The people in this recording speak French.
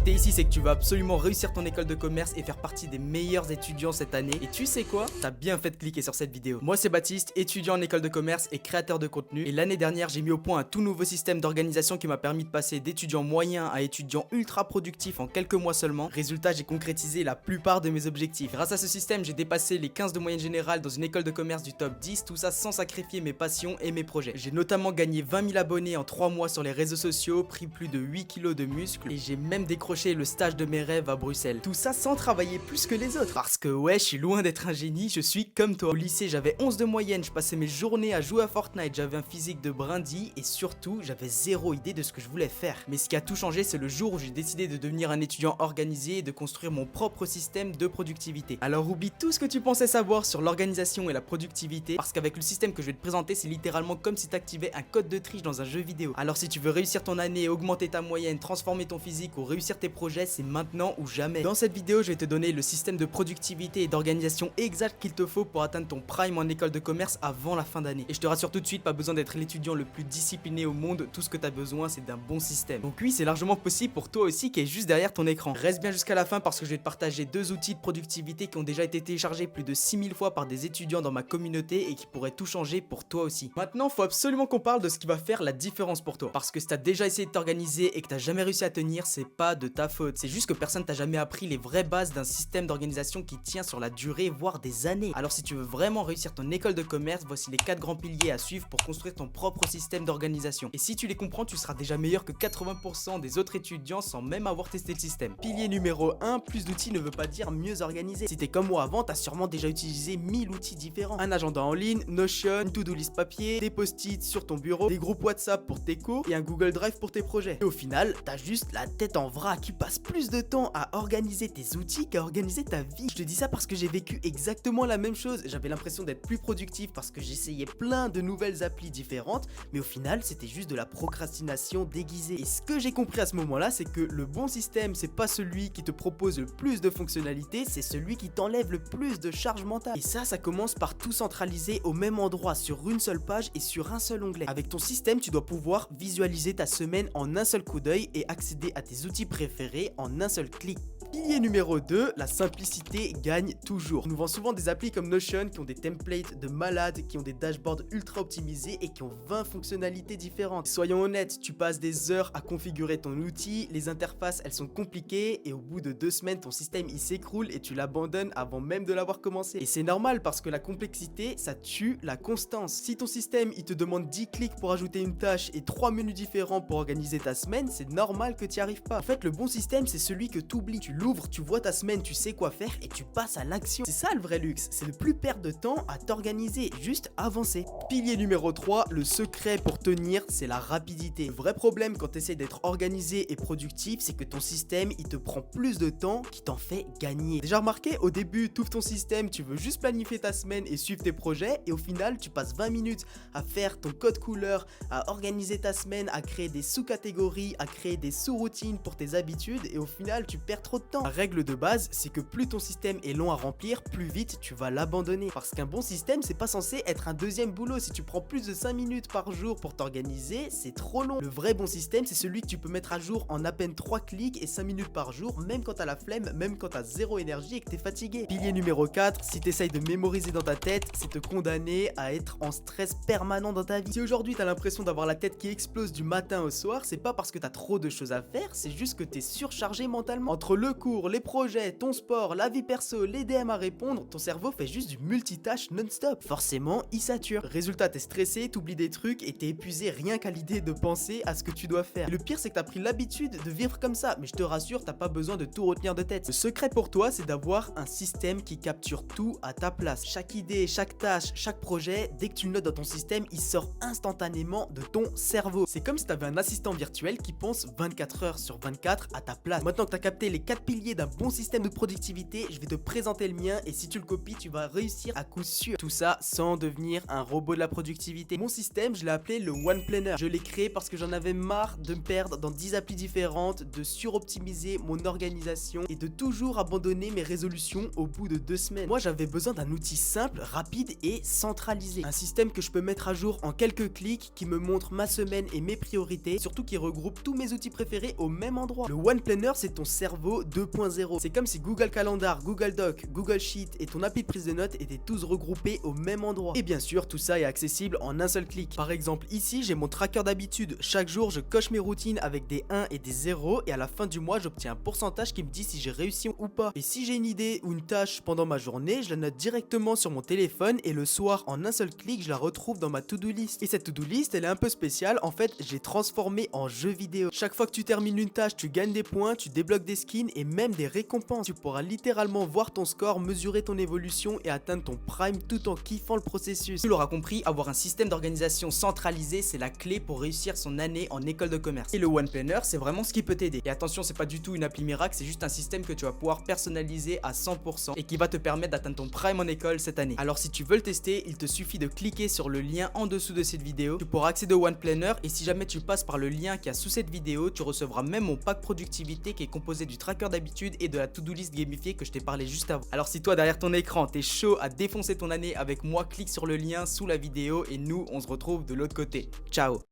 t'es ici, c'est que tu vas absolument réussir ton école de commerce et faire partie des meilleurs étudiants cette année. Et tu sais quoi? T'as bien fait de cliquer sur cette vidéo. Moi c'est Baptiste, étudiant en école de commerce et créateur de contenu. Et l'année dernière, j'ai mis au point un tout nouveau système d'organisation qui m'a permis de passer d'étudiant moyen à étudiant ultra productif en quelques mois seulement. Résultat, j'ai concrétisé la plupart de mes objectifs. Grâce à ce système, j'ai dépassé les 15 de moyenne générale dans une école de commerce du top 10, tout ça sans sacrifier mes passions et mes projets. J'ai notamment gagné 20 000 abonnés en 3 mois sur les réseaux sociaux, pris plus de 8 kilos de muscles et j'ai même décroché le stage de mes rêves à Bruxelles. Tout ça sans travailler plus que les autres. Parce que ouais, je suis loin d'être un génie, je suis comme toi. Au lycée, j'avais 11 de moyenne, je passais mes journées à jouer à Fortnite, j'avais un physique de brindille et surtout, j'avais zéro idée de ce que je voulais faire. Mais ce qui a tout changé, c'est le jour où j'ai décidé de devenir un étudiant organisé et de construire mon propre système de productivité. Alors oublie tout ce que tu pensais savoir sur l'organisation et la productivité, parce qu'avec le système que je vais te présenter, c'est littéralement comme si tu activais un code de triche dans un jeu vidéo. Alors si tu veux réussir ton année, augmenter ta moyenne, transformer ton physique ou réussir tes projets, c'est maintenant ou jamais. Dans cette vidéo, je vais te donner le système de productivité et d'organisation exact qu'il te faut pour atteindre ton prime en école de commerce avant la fin d'année. Et je te rassure tout de suite, pas besoin d'être l'étudiant le plus discipliné au monde, tout ce que tu as besoin, c'est d'un bon système. Donc oui, c'est largement possible pour toi aussi qui est juste derrière ton écran. Reste bien jusqu'à la fin parce que je vais te partager deux outils de productivité qui ont déjà été téléchargés plus de 6000 fois par des étudiants dans ma communauté et qui pourraient tout changer pour toi aussi. Maintenant, faut absolument qu'on parle de ce qui va faire la différence pour toi. Parce que si t'as déjà essayé de t'organiser et que t'as jamais réussi à tenir, c'est pas de ta faute. C'est juste que personne t'a jamais appris les vraies bases d'un système d'organisation qui tient sur la durée, voire des années. Alors si tu veux vraiment réussir ton école de commerce, voici les 4 grands piliers à suivre pour construire ton propre système d'organisation. Et si tu les comprends, tu seras déjà meilleur que 80% des autres étudiants sans même avoir testé le système. Pilier numéro 1, plus d'outils ne veut pas dire mieux organisé. Si t'es comme moi avant, t'as sûrement déjà utilisé 1000 outils différents. Un agenda en ligne, Notion, une to-do list papier, des post-it sur ton bureau, des groupes WhatsApp pour tes cours et un Google Drive pour tes projets. Et au final, t'as juste la tête en vrac. Tu passes plus de temps à organiser tes outils qu'à organiser ta vie. Je te dis ça parce que j'ai vécu exactement la même chose. J'avais l'impression d'être plus productif parce que j'essayais plein de nouvelles applis différentes, mais au final, c'était juste de la procrastination déguisée. Et ce que j'ai compris à ce moment-là, c'est que le bon système, c'est pas celui qui te propose le plus de fonctionnalités, c'est celui qui t'enlève le plus de charge mentale. Et ça commence par tout centraliser au même endroit, sur une seule page et sur un seul onglet. Avec ton système, tu dois pouvoir visualiser ta semaine en un seul coup d'œil et accéder à tes outils préférés en un seul clic. Pilier numéro 2, la simplicité gagne toujours. On nous vend souvent des applis comme Notion qui ont des templates de malades, qui ont des dashboards ultra optimisés et qui ont 20 fonctionnalités différentes. Soyons honnêtes, tu passes des heures à configurer ton outil, les interfaces elles sont compliquées et au bout de 2 semaines ton système il s'écroule et tu l'abandonnes avant même de l'avoir commencé. Et c'est normal parce que la complexité ça tue la constance. Si ton système il te demande 10 clics pour ajouter une tâche et 3 menus différents pour organiser ta semaine, c'est normal que tu n'y arrives pas. En fait le bon système c'est celui que tu oublies. Tu l'ouvres, tu vois ta semaine, tu sais quoi faire et tu passes à l'action. C'est ça le vrai luxe, c'est ne plus perdre de temps à t'organiser, juste avancer. Pilier numéro 3, le secret pour tenir, c'est la rapidité. Le vrai problème quand tu essaies d'être organisé et productif, c'est que ton système, il te prend plus de temps qu'il t'en fait gagner. Déjà remarqué, au début, tu ouvres ton système, tu veux juste planifier ta semaine et suivre tes projets et au final, tu passes 20 minutes à faire ton code couleur, à organiser ta semaine, à créer des sous-catégories, à créer des sous-routines pour tes habitudes et au final, tu perds trop de temps. La règle de base, c'est que plus ton système est long à remplir, plus vite tu vas l'abandonner. Parce qu'un bon système, c'est pas censé être un deuxième boulot. Si tu prends plus de 5 minutes par jour pour t'organiser, c'est trop long. Le vrai bon système, c'est celui que tu peux mettre à jour en à peine 3 clics et 5 minutes par jour, même quand t'as la flemme, même quand t'as zéro énergie et que t'es fatigué. Pilier numéro 4, si t'essayes de mémoriser dans ta tête, c'est te condamner à être en stress permanent dans ta vie. Si aujourd'hui t'as l'impression d'avoir la tête qui explose du matin au soir, c'est pas parce que t'as trop de choses à faire, c'est juste que t'es surchargé mentalement. Entre le cours, les projets, ton sport, la vie perso, les DM à répondre, ton cerveau fait juste du multitâche non-stop. Forcément, il sature. Résultat, t'es stressé, t'oublies des trucs et t'es épuisé rien qu'à l'idée de penser à ce que tu dois faire. Et le pire, c'est que t'as pris l'habitude de vivre comme ça, mais je te rassure, t'as pas besoin de tout retenir de tête. Le secret pour toi, c'est d'avoir un système qui capture tout à ta place. Chaque idée, chaque tâche, chaque projet, dès que tu le notes dans ton système, il sort instantanément de ton cerveau. C'est comme si t'avais un assistant virtuel qui pense 24 heures sur 24 à ta place. Maintenant que t'as capté les 4 piliers d'un bon système de productivité, je vais te présenter le mien et si tu le copies, tu vas réussir à coup sûr. Tout ça sans devenir un robot de la productivité. Mon système, je l'ai appelé le One Planner. Je l'ai créé parce que j'en avais marre de me perdre dans 10 applis différentes, de suroptimiser mon organisation et de toujours abandonner mes résolutions au bout de 2 semaines. Moi, j'avais besoin d'un outil simple, rapide et centralisé. Un système que je peux mettre à jour en quelques clics, qui me montre ma semaine et mes priorités, surtout qui regroupe tous mes outils préférés au même endroit. Le One Planner, c'est ton cerveau 2.0. C'est comme si Google Calendar, Google Doc, Google Sheet et ton appli de prise de notes étaient tous regroupés au même endroit. Et bien sûr, tout ça est accessible en un seul clic. Par exemple, ici, j'ai mon tracker d'habitude. Chaque jour, je coche mes routines avec des 1 et des 0 et à la fin du mois, j'obtiens un pourcentage qui me dit si j'ai réussi ou pas. Et si j'ai une idée ou une tâche pendant ma journée, je la note directement sur mon téléphone et le soir, en un seul clic, je la retrouve dans ma to-do list. Et cette to-do list, elle est un peu spéciale. En fait, j'ai transformé en jeu vidéo. Chaque fois que tu termines une tâche, tu gagnes des points, tu débloques des skins et même des récompenses. Tu pourras littéralement voir ton score, mesurer ton évolution et atteindre ton prime tout en kiffant le processus. Tu l'auras compris, avoir un système d'organisation centralisé, c'est la clé pour réussir son année en école de commerce. Et le One Planner, c'est vraiment ce qui peut t'aider. Et attention, c'est pas du tout une appli miracle, c'est juste un système que tu vas pouvoir personnaliser à 100% et qui va te permettre d'atteindre ton prime en école cette année. Alors si tu veux le tester, il te suffit de cliquer sur le lien en dessous de cette vidéo. Tu pourras accéder au One Planner et si jamais tu passes par le lien qui est sous cette vidéo, tu recevras même mon pack productivité qui est composé du tracker d'habitude et de la to-do list gamifiée que je t'ai parlé juste avant. Alors si toi derrière ton écran, t'es chaud à défoncer ton année avec moi, clique sur le lien sous la vidéo et nous, on se retrouve de l'autre côté. Ciao!